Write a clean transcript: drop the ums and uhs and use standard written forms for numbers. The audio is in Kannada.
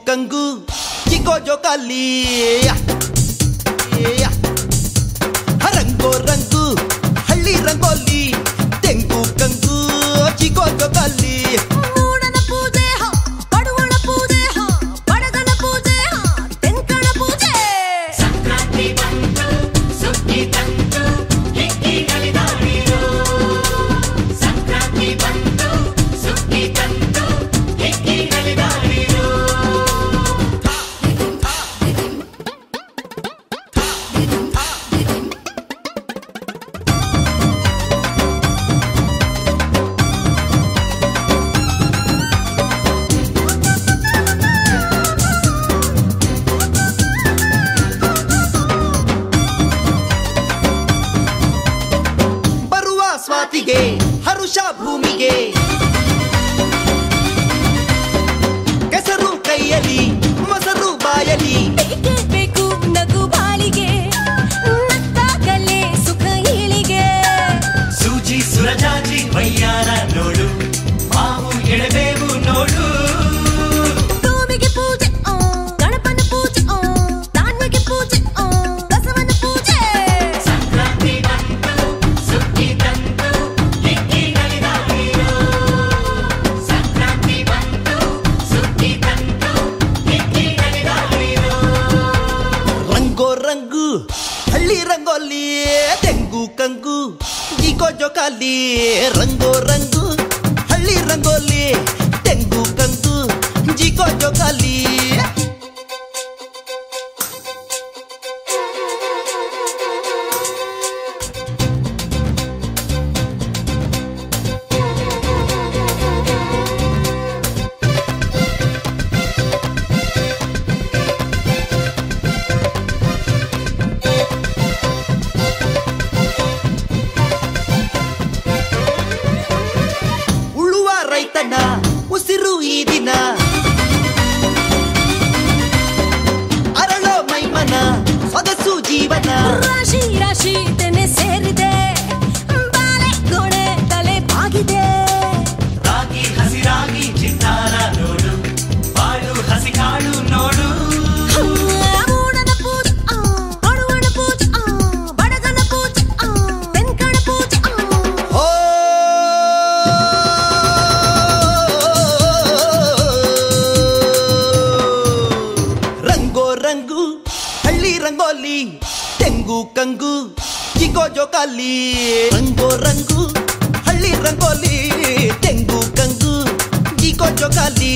ಕಂಗು ಚಿಕೋ ಜೋಕಾಲಿ ರಂಗೋ ರಂಗು ಹಳ್ಳಿ ರಂಗೋಲಿ ತೆಂಗು ಕಂಗು ಚಿಕೋ ಜೋಕಾಲಿ ಸ್ವಾತಿಗೆ ಹರುಷ ಭೂಮಿಗೆ ಕೆಸರು ಕೈಯಲ್ಲಿ ಮೊಸರು ಬಾಯಲಿ ಬೇಕು ನಗು ಬಾಳಿಗೆ ನತ್ತಾಗಲೇ ಸುಖ ಇಳಿಗೆ ಸೂಜಿ ಸುರಜಾಜಿ ವಯ್ಯಾರ ನೋಡು ಮಾವು ಎಳೆಬೇವು ನೋಡು ಭೂಮಿಗೆ ಪೂಜೆ ಗಣಪನ ಪೂಜೆ ಧಾನ್ಯಗೆ ಪೂಜೆ ಬಸವನ ಪೂಜೆ ಸಂಕ್ರಾಂತಿ ಬಂತು ಸುಗ್ಗಿ ತಂತು ಹಿಕ್ಕಿ ನಲಿದಾಡಿರೋ ಸಂಕ್ರಾಂತಿ ಬಂತು ಸುಗ್ಗಿ ತಂತು ಹಿಕ್ಕಿ ನಲಿದಾಡಿರೋ ರಂಗೋ ರಂಗು ಹಳ್ಳಿ ರಂಗೋಲಿ ತೆಂಗು ಕಂಗು ಚಿಕೋ ಜೋಕಾಲಿ ರಂಗೋ ರಂಗು ಹಳ್ಳಿ ರಂಗೋಲಿ ತೆಂಗು ಕಂಗು ಚಿಕೋ ಜೋಕಾಲಿ ಉಳುವ ರೈತನ ಉಸಿರು ಈ ದಿನ ಅರಳೋ ಮೈಮನ ಸೊಗಸು ಜೀವನ ರಾಶಿ ರಾಶಿ ತೆನೆ ಸೇರಿದೆ ಬಾಲೆ ಗೋಡೆ ತಲೆ ಬಾಗಿದೆ ರಾಗಿ ಹಸಿರಾಗಿ ಚಿತ್ತಾರ ನೋಡು ಬಾಳು ಹಸಿ ಕಾಳು ನೋಡು ಮೂಡನ ಪೂಜೆ ಅಡುವಣ ಪೂಜೆ ಬಡಗನ ಪೂಜೆ ತೆನ್ಕಣ ಪೂಜೆ ಓ ರಂಗೋ ರಂಗು ಹಳ್ಳಿ ರಂಗೋಲಿ ತೆಂಗು ಕಂಗು ಚಿಕೋ ಜೋಕಾಲಿ ರಂಗೋ ರಂಗು ಹಳ್ಳಿ ರಂಗೋಲಿ ತೆಂಗು ಕಂಗು ಚಿಕೋ ಜೋಕಾಲಿ